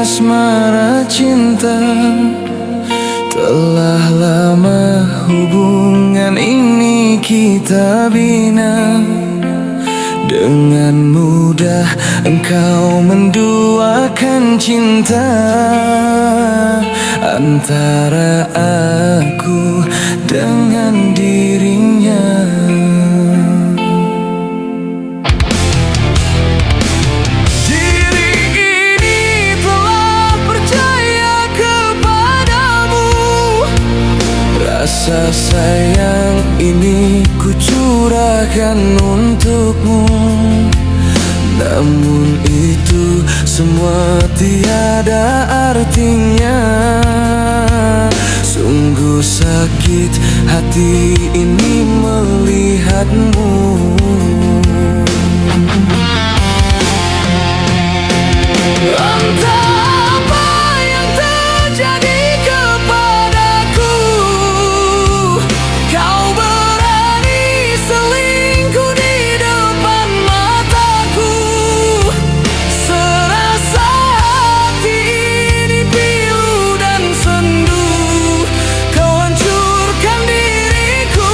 asmara cinta. Telah lama hubungan ini kita bina. Dengan mudah engkau menduakan cinta antara aku dengan dirinya. Diri ini telah percaya kepadamu. Rasa sayang ini ku curahkan untukmu. Namun itu semua tiada artinya. Sungguh sakit hati ini melihatmu. Entah apa yang terjadi kepadaku, kau berani selingkuh di depan mataku. Serasa hati ini pilu dan sendu, kau hancurkan diriku.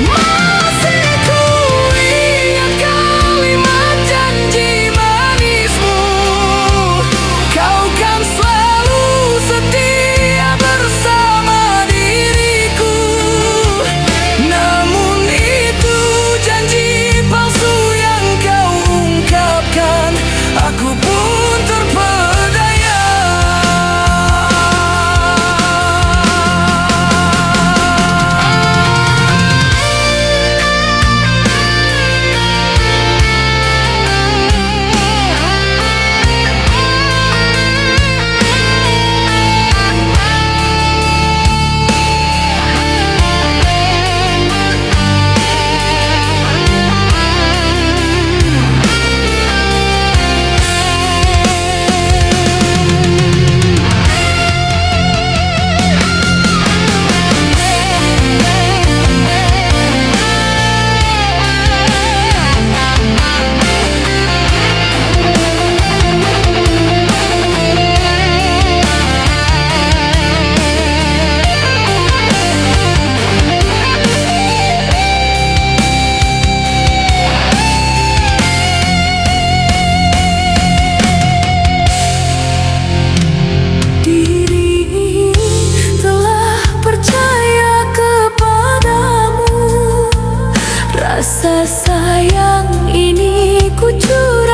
Masih ku ingat kalimat janji manismu, kau kan selalu setia bersama diriku. Namun itu janji palsu yang kau ungkapkan, aku pun terpedaya. Diri telah percaya kepadamu. Rasa sayang ini ku curahkan